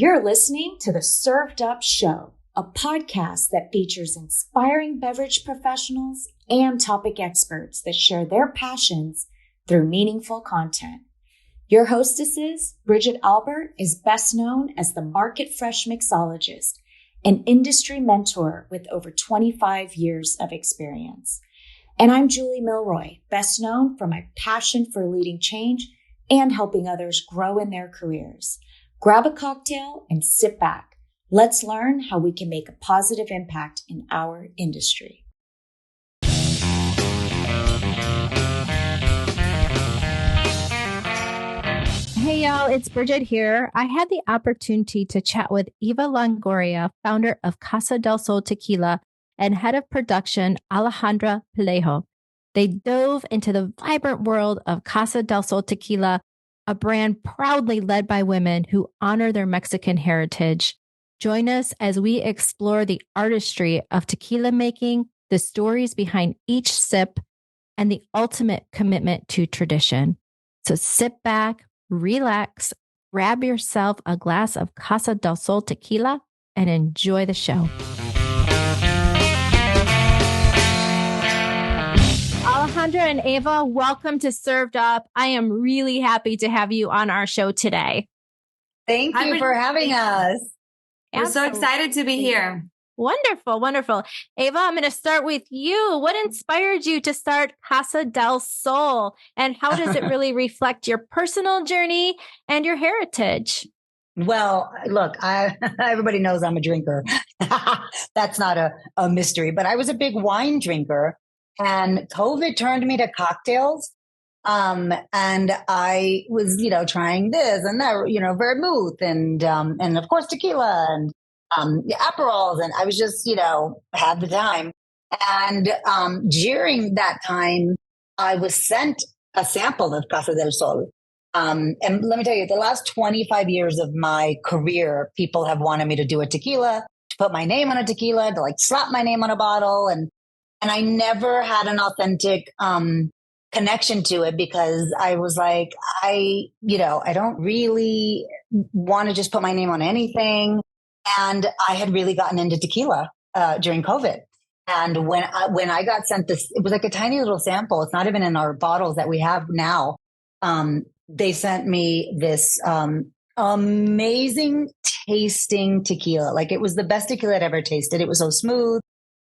You're listening to the Served Up Show, a podcast that features inspiring beverage professionals and topic experts that share their passions through meaningful content. Your hostesses, Bridget Albert, is best known as the Market Fresh Mixologist, an industry mentor with over 25 years of experience. And I'm Julie Milroy, best known for my passion for leading change and helping others grow in their careers. Grab a cocktail and sit back. Let's learn how we can make a positive impact in our industry. Hey y'all, it's Bridget here. I had the opportunity to chat with Eva Longoria, founder of Casa del Sol Tequila and head of production, Alejandra Pelayo. They dove into the vibrant world of Casa del Sol Tequila, a brand proudly led by women who honor their Mexican heritage. Join us as we explore the artistry of tequila making, the stories behind each sip, and the ultimate commitment to tradition. So sit back, relax, grab yourself a glass of Casa del Sol Tequila, and enjoy the show. Alejandra and Eva, welcome to Served Up. I am really happy to have you on our show today. Thank you for having us. We're so excited to be here. Wonderful, wonderful. Eva, I'm going to start with you. What inspired you to start Casa del Sol, and how does it really reflect your personal journey and your heritage? Well, look, everybody knows I'm a drinker. That's not a mystery, but I was a big wine drinker. And COVID turned me to cocktails. And I was, trying this and that, vermouth and of course tequila and, Aperols. And I was just, had the time. And, during that time, I was sent a sample of Casa del Sol. And let me tell you, the last 25 years of my career, people have wanted me to do a tequila, to put my name on a tequila, to slap my name on a bottle. And I never had an authentic connection to it because I was like, I don't really want to just put my name on anything. And I had really gotten into tequila during COVID. And when I got sent this, it was like a tiny little sample. It's not even in our bottles that we have now. They sent me this amazing tasting tequila. Like, it was the best tequila I'd ever tasted. It was so smooth.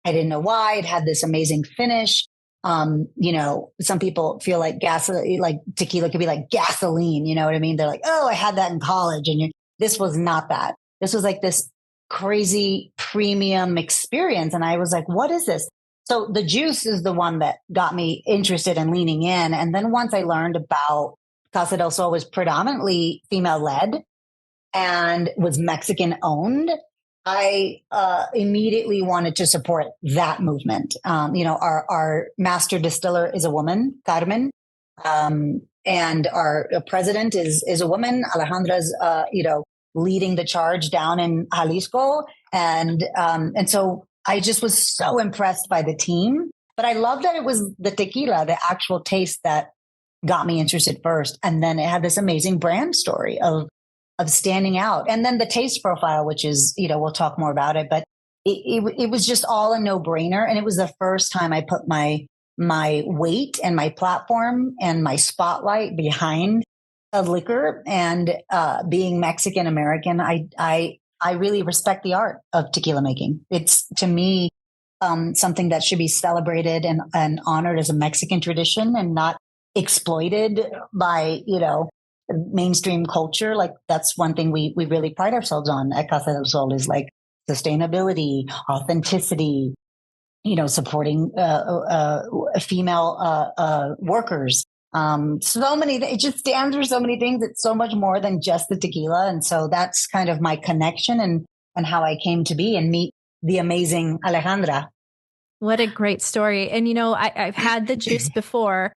I didn't know why. It had this amazing finish. Some people feel like tequila could be like gasoline. You know what I mean? They're like, oh, I had that in college. And this was not that. This was like this crazy premium experience. And I was like, what is this? So the juice is the one that got me interested in leaning in. And then once I learned about Casa del Sol was predominantly female led and was Mexican owned, I immediately wanted to support that movement. Our master distiller is a woman, Carmen, and our president is a woman. Alejandra's, leading the charge down in Jalisco, and so I just was so impressed by the team. But I love that it was the tequila, the actual taste, that got me interested first, and then it had this amazing brand story of standing out. And then the taste profile, which is, we'll talk more about it, but it was just all a no brainer. And it was the first time I put my weight and my platform and my spotlight behind a liquor. And, being Mexican American, I really respect the art of tequila making. It's, to me, something that should be celebrated and honored as a Mexican tradition and not exploited by, mainstream culture. Like, that's one thing we really pride ourselves on at Casa del Sol, is like sustainability, authenticity, supporting female workers. So many, it just stands for so many things. It's so much more than just the tequila. And so that's kind of my connection and how I came to be and meet the amazing Alejandra. What a great story. And, I've had the juice before.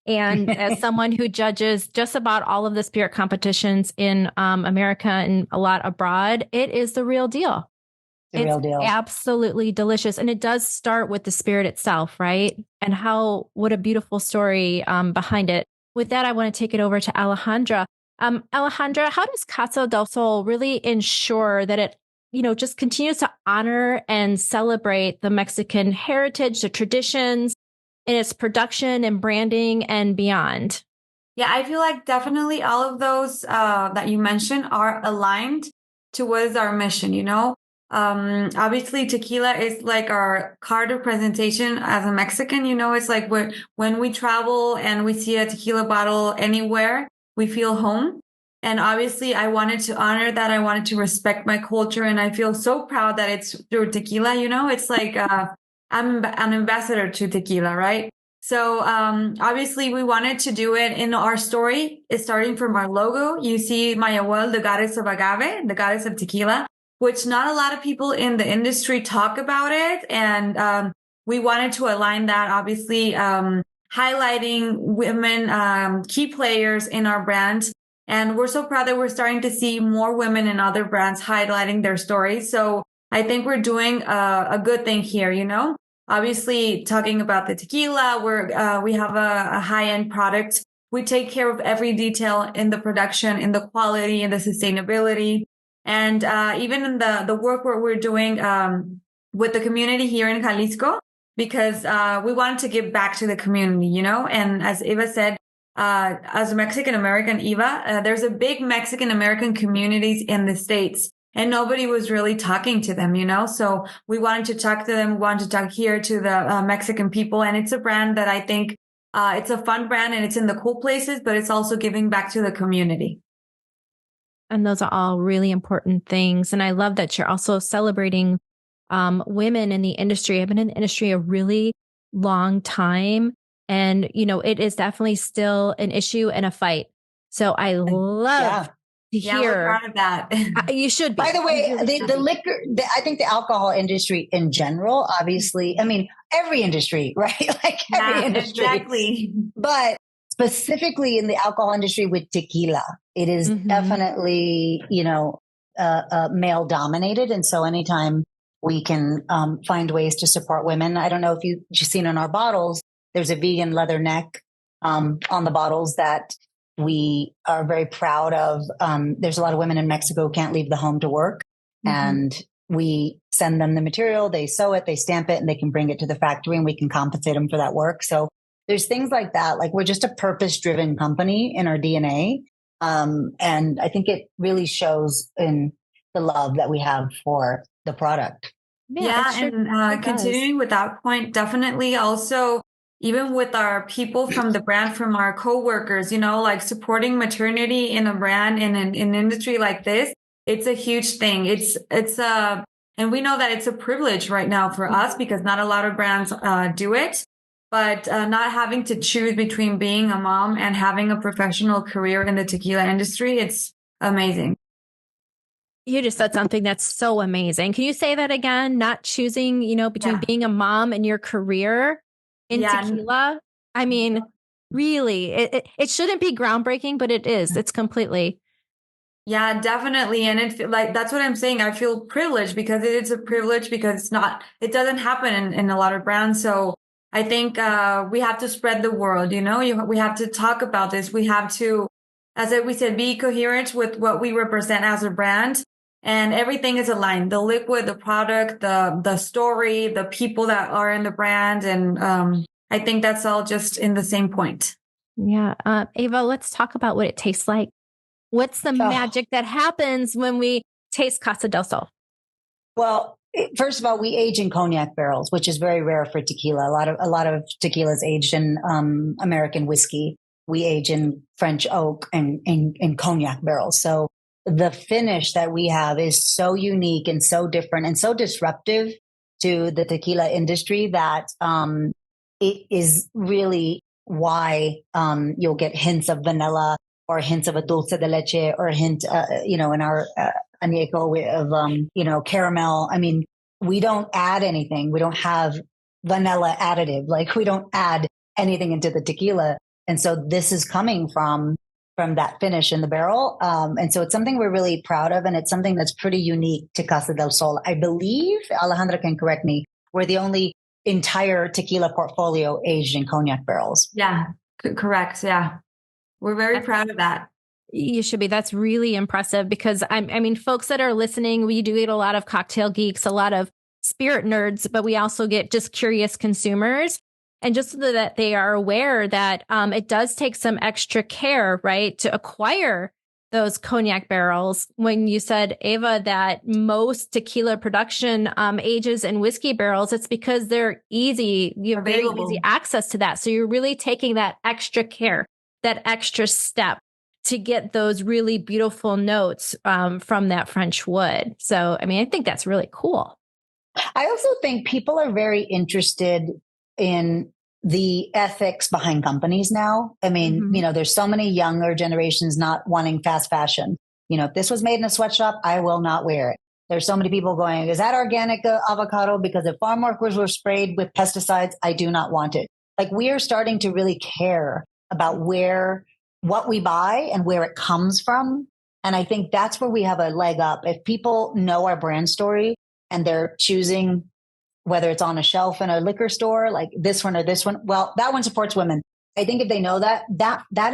And as someone who judges just about all of the spirit competitions in America and a lot abroad, it is the real deal. The real deal. Absolutely delicious. And it does start with the spirit itself, right? And what a beautiful story behind it. With that, I want to take it over to Alejandra. Alejandra, how does Casa del Sol really ensure that it, just continues to honor and celebrate the Mexican heritage, the traditions in its production and branding and beyond? Yeah, I feel like definitely all of those that you mentioned are aligned towards our mission, Obviously tequila is like our card of presentation as a Mexican, it's like when we travel and we see a tequila bottle anywhere, we feel home. And obviously I wanted to honor that. I wanted to respect my culture. And I feel so proud that it's through tequila, it's like, I'm an ambassador to tequila, right? So, obviously we wanted to do it in our story. It's starting from our logo. You see Mayahuel, the goddess of agave, the goddess of tequila, which not a lot of people in the industry talk about it. And, we wanted to align that, obviously, highlighting women, key players in our brand. And we're so proud that we're starting to see more women in other brands highlighting their stories. So I think we're doing a good thing here, Obviously, talking about the tequila, we have a high-end product. We take care of every detail in the production, in the quality, in the sustainability, and even in the work what we're doing with the community here in Jalisco, because we wanted to give back to the community, And as Eva said, as a Mexican American, Eva, there's a big Mexican American communities in the States. And nobody was really talking to them, So we wanted to talk to them. We wanted to talk here to the Mexican people. And it's a brand that I think it's a fun brand and it's in the cool places, but it's also giving back to the community. And those are all really important things. And I love that you're also celebrating women in the industry. I've been in the industry a really long time. And, it is definitely still an issue and a fight. So I love to hear. We're proud of that. You should be. By the way, the liquor, I think the alcohol industry in general, obviously, I mean, every industry, right? Like every industry. Exactly. But specifically in the alcohol industry with tequila, it is definitely, male dominated. And so anytime we can find ways to support women, I don't know if you've seen on our bottles, there's a vegan leather neck on the bottles that we are very proud of. There's a lot of women in Mexico who can't leave the home to work. And we send them the material, they sew it, they stamp it, and they can bring it to the factory and we can compensate them for that work. So there's things like that. Like we're just a purpose-driven company in our DNA. And I think it really shows in the love that we have for the product. And continuing with that point, definitely also even with our people from the brand, from our coworkers, like supporting maternity in a brand in an industry like this, it's a huge thing. And we know that it's a privilege right now for us because not a lot of brands do it, but not having to choose between being a mom and having a professional career in the tequila industry, it's amazing. You just said something that's so amazing. Can you say that again? Not choosing, between being a mom and your career in tequila. I mean, really, it shouldn't be groundbreaking, but it is. It's completely. Yeah, definitely. And that's what I'm saying. I feel privileged because it is a privilege because it doesn't happen in a lot of brands. So I think, we have to spread the word, we have to talk about this. We have to, as we said, be coherent with what we represent as a brand. And everything is aligned. The liquid, the product, the story, the people that are in the brand. And I think that's all just in the same point. Yeah. Eva, let's talk about what it tastes like. What's the magic that happens when we taste Casa del Sol? Well, first of all, we age in cognac barrels, which is very rare for tequila. A lot of tequila is aged in American whiskey. We age in French oak and in cognac barrels. So the finish that we have is so unique and so different and so disruptive to the tequila industry that it is really why you'll get hints of vanilla or hints of a dulce de leche or a hint, in our añejo of, caramel. I mean, we don't add anything. We don't have vanilla additive. Like we don't add anything into the tequila. And so this is coming from that finish in the barrel. And so it's something we're really proud of. And it's something that's pretty unique to Casa del Sol. I believe, Alejandra can correct me, we're the only entire tequila portfolio aged in cognac barrels. Yeah, correct. Yeah. We're very proud of that. You should be. That's really impressive because I mean, folks that are listening, we do get a lot of cocktail geeks, a lot of spirit nerds, but we also get just curious consumers. And just so that they are aware that it does take some extra care, right, to acquire those cognac barrels. When you said, Eva, that most tequila production ages in whiskey barrels, it's because they're easy. You have very easy access to that. So you're really taking that extra care, that extra step to get those really beautiful notes from that French wood. So, I mean, I think that's really cool. I also think people are very interested in the ethics behind companies now. I mean, there's so many younger generations not wanting fast fashion. If this was made in a sweatshop, I will not wear it. There's so many people going, is that organic avocado? Because if farm workers were sprayed with pesticides, I do not want it. Like, we are starting to really care about what we buy and where it comes from. And I think that's where we have a leg up. If people know our brand story and they're choosing whether it's on a shelf in a liquor store, like this one or this one, well, that one supports women. I think if they know that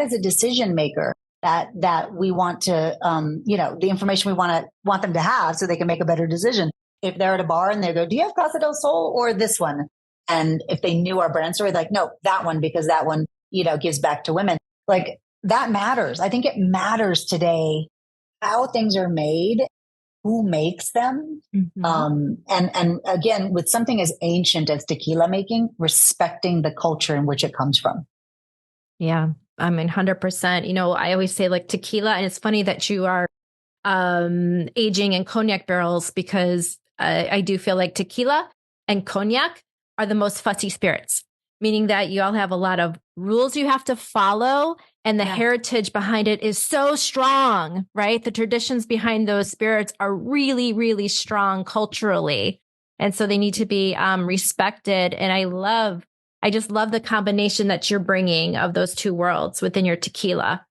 is a decision maker that we want to, the information we want them to have so they can make a better decision. If they're at a bar and they go, do you have Casa del Sol or this one? And if they knew our brand story, like, no, that one, because that one, gives back to women. Like, that matters. I think it matters today how things are made, who makes them. And again, with something as ancient as tequila making, respecting the culture in which it comes from. Yeah, I mean, 100%. I always say like tequila, and it's funny that you are aging in cognac barrels because I do feel like tequila and cognac are the most fussy spirits, meaning that you all have a lot of rules you have to follow. And the heritage behind it is so strong, right? The traditions behind those spirits are really, really strong culturally. And so they need to be respected. And I just love the combination that you're bringing of those two worlds within your tequila.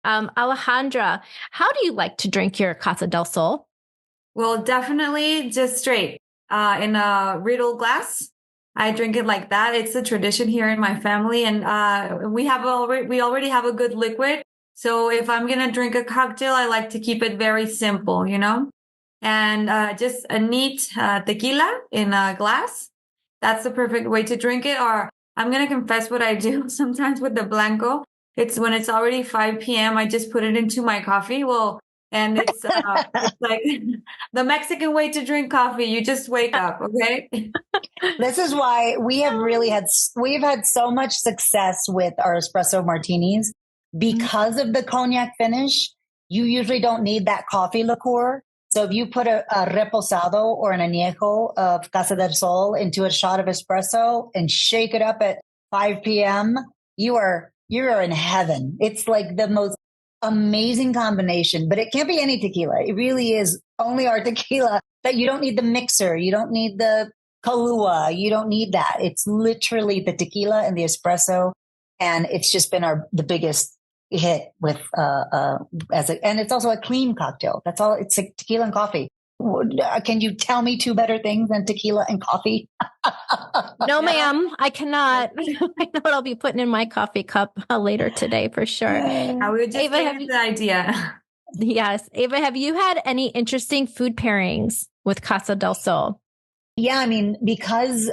Alejandra, how do you like to drink your Casa del Sol? Well, definitely just straight in a riddle glass. I drink it like that. It's a tradition here in my family, and we already have a good liquid. So if I'm gonna drink a cocktail, I like to keep it very simple, and just a neat tequila in a glass. That's the perfect way to drink it. Or I'm gonna confess what I do sometimes with the blanco. It's when it's already 5 p.m. I just put it into my coffee. And it's like the Mexican way to drink coffee. You just wake up, okay? This is why we've had so much success with our espresso martinis because of the cognac finish. You usually don't need that coffee liqueur. So if you put a reposado or an añejo of Casa del Sol into a shot of espresso and shake it up at 5 p.m., you're in heaven. It's like the most amazing combination, but it can't be any tequila. It really is only our tequila that you don't need the mixer. You don't need the Kahlua. You don't need that. It's literally the tequila and the espresso. And it's just been the biggest hit with, and it's also a clean cocktail. That's all. It's like tequila and coffee. Can you tell me two better things than tequila and coffee? No, ma'am, I cannot. I know what I'll be putting in my coffee cup later today for sure. I would just Eva, the idea. Yes. Eva, have you had any interesting food pairings with Casa del Sol? Yeah, I mean, because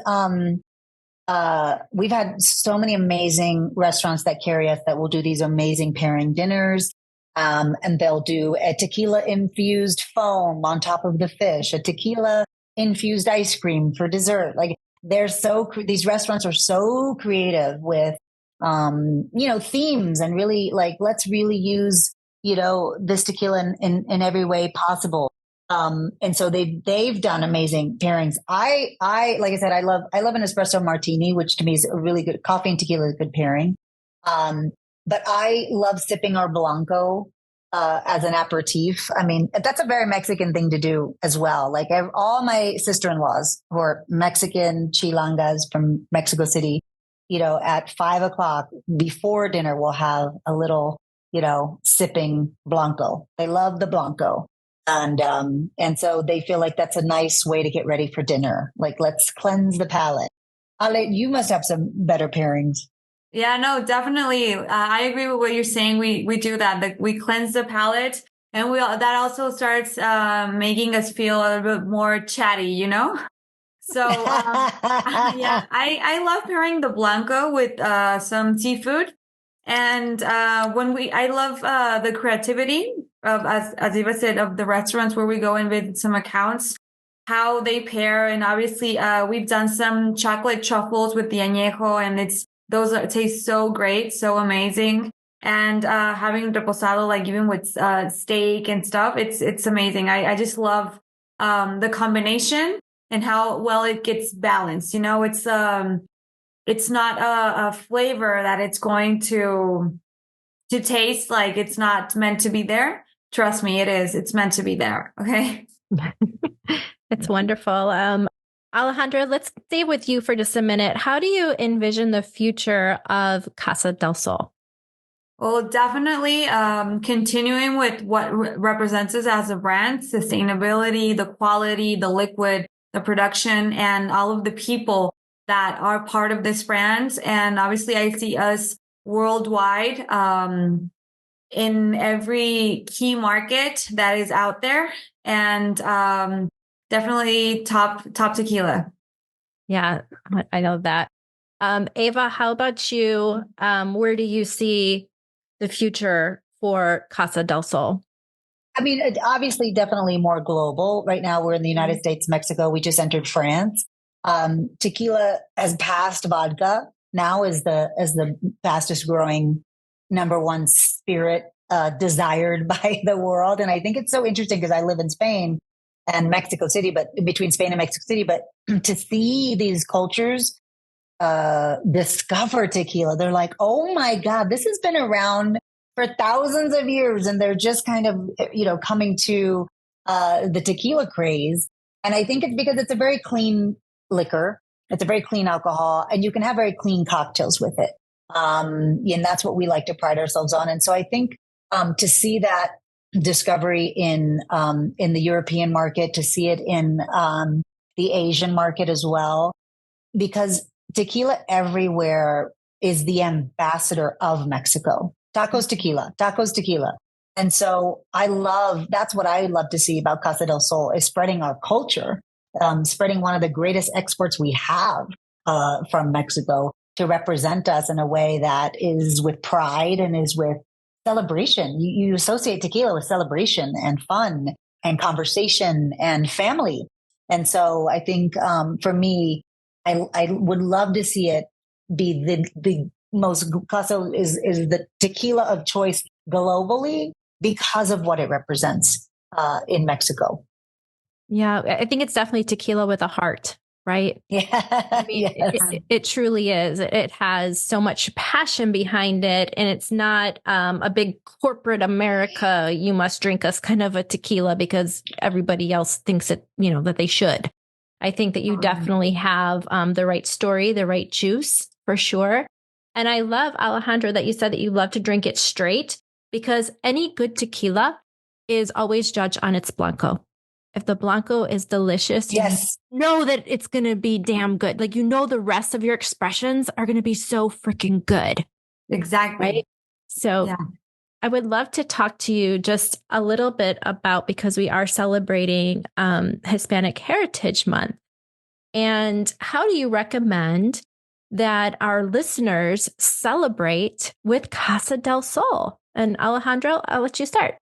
we've had so many amazing restaurants that carry us that will do these amazing pairing dinners. And they'll do a tequila infused foam on top of the fish, a tequila infused ice cream for dessert. Like, these restaurants are so creative with, themes, and really like, let's really use, this tequila in every way possible. And so they've done amazing pairings. I like I said, I love an espresso martini, which to me is a really good coffee and tequila is a good pairing. But I love sipping our Blanco as an aperitif. I mean, that's a very Mexican thing to do as well. Like, all my sister-in-laws who are Mexican chilangas from Mexico City, at 5 o'clock before dinner, we'll have a little, sipping Blanco. They love the Blanco. And so they feel like that's a nice way to get ready for dinner. Like, let's cleanse the palate. Ale, you must have some better pairings. Yeah, no, definitely. I agree with what you're saying. We do that. We cleanse the palate, and that also starts making us feel a little bit more chatty, you know. So yeah, I love pairing the blanco with some seafood, and I love the creativity of, as Eva said, of the restaurants where we go and visit some accounts, how they pair, and obviously we've done some chocolate truffles with the añejo, and taste so great, so amazing. And having reposado, like even with steak and stuff, it's amazing. I just love the combination and how well it gets balanced. You know, it's not a flavor that it's going to taste like it's not meant to be there. Trust me, it is. It's meant to be there. Okay. It's wonderful. Alejandra, let's stay with you for just a minute. How do you envision the future of Casa del Sol? Well, definitely continuing with what represents us as a brand, sustainability, the quality, the liquid, the production, and all of the people that are part of this brand. And obviously, I see us worldwide in every key market that is out there. And definitely top tequila. Yeah, I know that. Eva, how about you? Where do you see the future for Casa del Sol? I mean, obviously, definitely more global. Right now, we're in the United States, Mexico. We just entered France. Tequila has passed vodka. Now is the fastest growing number one spirit desired by the world. And I think it's so interesting because I live in Spain and Mexico City, but between Spain and Mexico City, but to see these cultures discover tequila, they're like, oh my God, this has been around for thousands of years. And they're just kind of, coming to the tequila craze. And I think it's because it's a very clean liquor. It's a very clean alcohol, and you can have very clean cocktails with it. And that's what we like to pride ourselves on. And so I think to see that discovery in the European market, to see it in the Asian market as well, because tequila everywhere is the ambassador of Mexico. Tacos tequila, tacos tequila. And so that's what I love to see about Casa del Sol, is spreading our culture, spreading one of the greatest exports we have from Mexico to represent us in a way that is with pride and is with celebration. You associate tequila with celebration and fun and conversation and family. And so I think for me, I would love to see it be the most, Casa is the tequila of choice globally because of what it represents in Mexico. Yeah, I think it's definitely tequila with a heart, right? Yeah, I mean, yes. it truly is. It has so much passion behind it. And it's not a big corporate America, you must drink us kind of a tequila because everybody else thinks it, that they should. I think that you definitely have the right story, the right juice for sure. And I love, Alejandra, that you said that you love to drink it straight, because any good tequila is always judged on its blanco. If the blanco is delicious, yes, you know that it's going to be damn good. Like, the rest of your expressions are going to be so freaking good. Exactly. Right? So yeah. I would love to talk to you just a little bit about, because we are celebrating Hispanic Heritage Month. And how do you recommend that our listeners celebrate with Casa del Sol? And Alejandro, I'll let you start.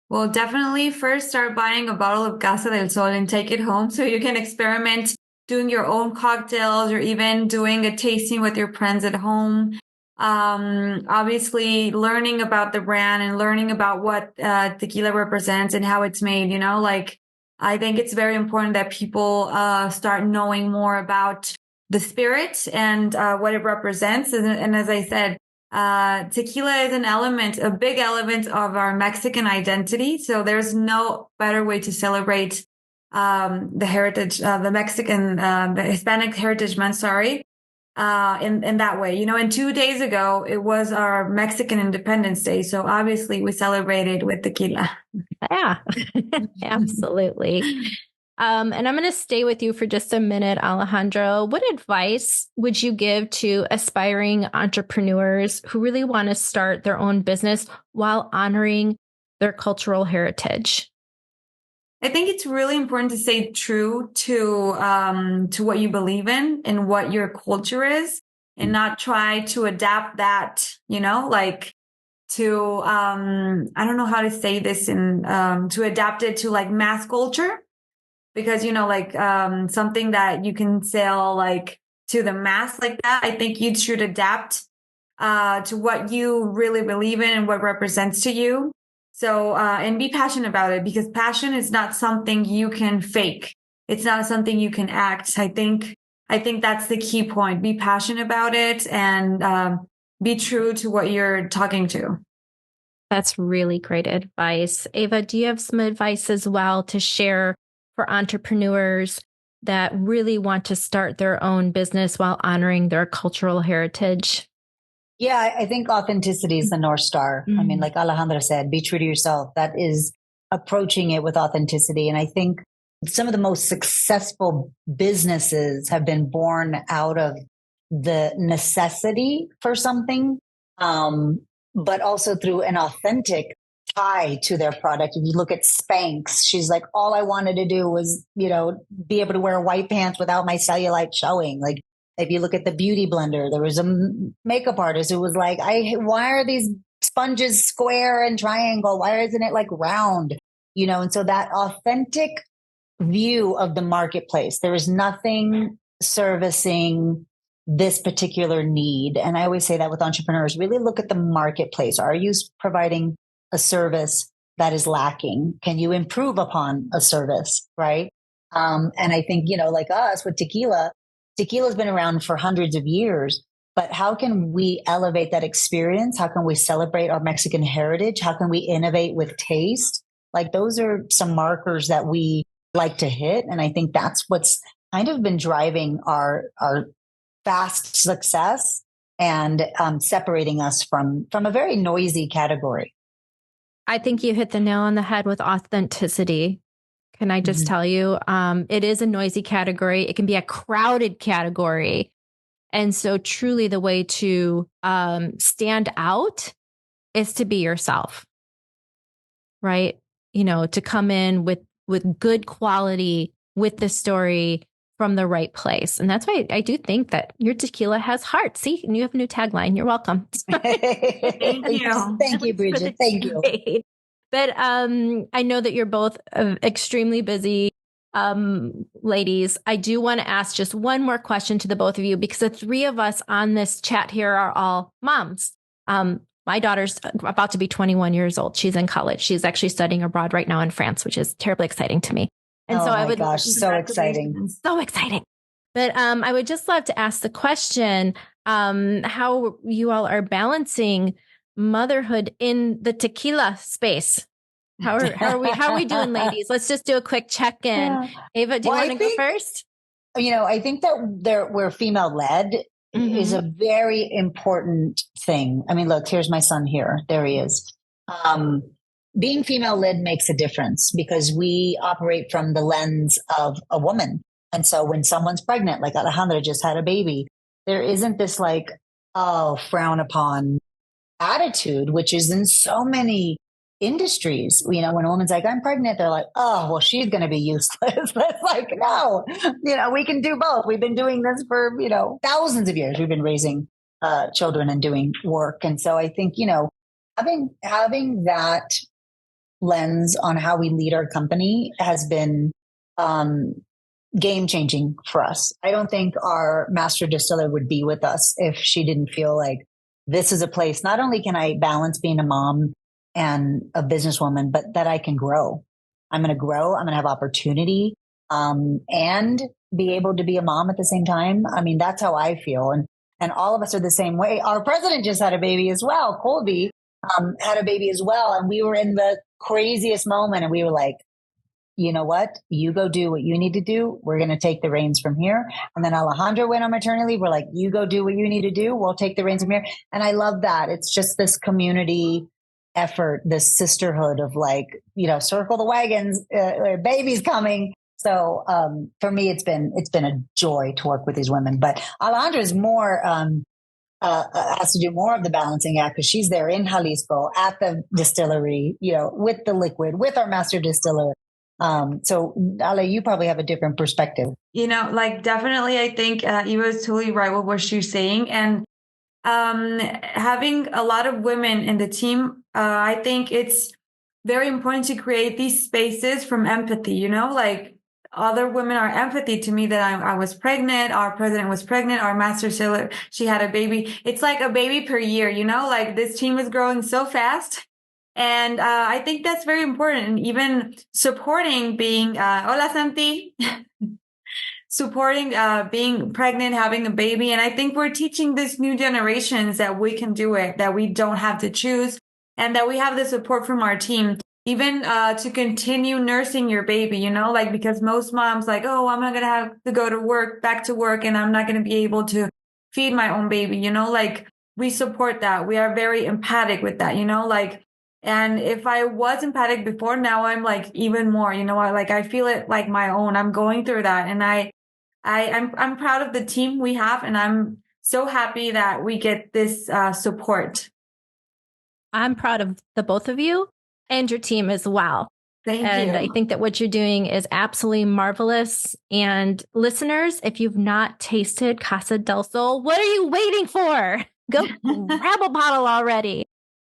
Well, definitely first start buying a bottle of Casa del Sol and take it home so you can experiment doing your own cocktails or even doing a tasting with your friends at home. Obviously learning about the brand and learning about what tequila represents and how it's made, I think it's very important that people start knowing more about the spirit and what it represents. And as I said, tequila is a big element of our Mexican identity. So there's no better way to celebrate the heritage, the Hispanic Heritage Month, in that way. And 2 days ago, it was our Mexican Independence Day. So obviously we celebrated with tequila. Yeah, absolutely. And I'm going to stay with you for just a minute, Alejandro. What advice would you give to aspiring entrepreneurs who really want to start their own business while honoring their cultural heritage? I think it's really important to stay true to what you believe in and what your culture is, and not try to adapt that, like to I don't know how to say this, in to adapt it to like mass culture, because like something that you can sell like to the mass like that. I think you should adapt to what you really believe in and what represents to you. So, and be passionate about it, because passion is not something you can fake. It's not something you can act. I think that's the key point. Be passionate about it, and be true to what you're talking to. That's really great advice. Eva, do you have some advice as well to share for entrepreneurs that really want to start their own business while honoring their cultural heritage? Yeah, I think authenticity is the North Star. I mean, like Alejandra said, be true to yourself. That is approaching it with authenticity. And I think some of the most successful businesses have been born out of the necessity for something, but also through an authentic tie to their product. If you look at Spanx, she's like, all I wanted to do was, be able to wear white pants without my cellulite showing. Like, if you look at the Beauty Blender, there was a makeup artist who was like, why are these sponges square and triangle? Why isn't it like round? And so that authentic view of the marketplace, there is nothing servicing this particular need. And I always say that with entrepreneurs, really look at the marketplace. Are you providing a service that is lacking? Can you improve upon a service? Right. And I think, like us with tequila's been around for hundreds of years, but how can we elevate that experience? How can we celebrate our Mexican heritage? How can we innovate with taste? Like, those are some markers that we like to hit. And I think that's what's kind of been driving our fast success and separating us from a very noisy category. I think you hit the nail on the head with authenticity. Can I just tell you, it is a noisy category. It can be a crowded category. And so truly the way to stand out is to be yourself, right? To come in with good quality, with the story from the right place. And that's why I do think that your tequila has heart. See, and you have a new tagline. You're welcome. Thank you. Thank you, Bridget. Thank you. But I know that you're both extremely busy ladies. I do want to ask just one more question to the both of you, because the three of us on this chat here are all moms. My daughter's about to be 21 years old. She's in college. She's actually studying abroad right now in France, which is terribly exciting to me. And so I would, gosh, so exciting. So exciting. But I would just love to ask the question, how you all are balancing motherhood in the tequila space. How are we doing, ladies? Let's just do a quick check-in. Yeah. Eva, do you want to go first? I think that we're female led is a very important thing. I mean, look, here's my son here. There he is. Being female led makes a difference because we operate from the lens of a woman. And so when someone's pregnant, like Alejandra just had a baby, there isn't this like, frown upon attitude, which is in so many industries. When a woman's like, I'm pregnant, they're like, oh, well, she's going to be useless. It's like, no, we can do both. We've been doing this for, thousands of years. We've been raising children and doing work. And so I think, having that lens on how we lead our company has been game changing for us. I don't think our master distiller would be with us if she didn't feel like this is a place, not only can I balance being a mom and a businesswoman, but that I can grow. I'm going to grow. I'm going to have opportunity, and be able to be a mom at the same time. I mean, that's how I feel. And all of us are the same way. Our president just had a baby as well. Colby had a baby as well. And we were in the craziest moment. And we were like, you know what? You go do what you need to do. We're going to take the reins from here. And then Alejandra went on maternity leave. We're like, you go do what you need to do. We'll take the reins from here. And I love that. It's just this community effort, this sisterhood of like, circle the wagons, baby's coming. So for me, it's been a joy to work with these women. But Alejandra is more has to do more of the balancing act because she's there in Jalisco at the distillery, with the liquid, with our master distiller. So Ale, you probably have a different perspective. Definitely, I think Eva is totally right with what she's saying. And having a lot of women in the team, I think it's very important to create these spaces from empathy, other women are empathy to me that I was pregnant, our president was pregnant, our master distiller, she had a baby. It's like a baby per year, this team is growing so fast. And I think that's very important. And even supporting being, hola Santi, supporting being pregnant, having a baby. And I think we're teaching this new generations that we can do it, that we don't have to choose, and that we have the support from our team. Even to continue nursing your baby, because most moms oh, I'm not going to have to go to work, back to work, and I'm not going to be able to feed my own baby, we support that. We are very empathic with that, and if I was empathic before, now I'm even more, I feel it like my own. I'm going through that. And I'm proud of the team we have, and I'm so happy that we get this support. I'm proud of the both of you and your team as well. Thank you. And I think that what you're doing is absolutely marvelous. And listeners, if you've not tasted Casa del Sol, what are you waiting for? Go grab a bottle already.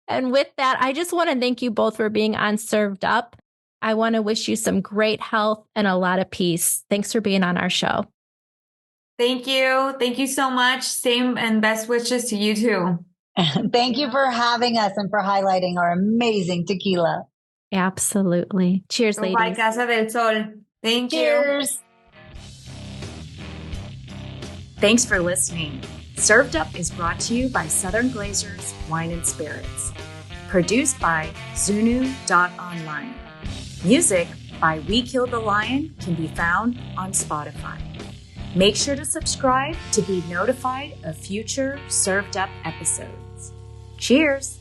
And with that, I just want to thank you both for being on Served Up. I want to wish you some great health and a lot of peace. Thanks for being on our show. Thank you. Thank you so much. Same and best wishes to you too. Thank you for having us and for highlighting our amazing tequila. Absolutely. Cheers, ladies. Bye, Casa del Sol. Thank Cheers. you. Thanks for listening. Served Up is brought to you by Southern Glazers Wine and Spirits. Produced by Zunu.online. Music by We Killed the Lion can be found on Spotify. Make sure to subscribe to be notified of future Served Up episodes. Cheers!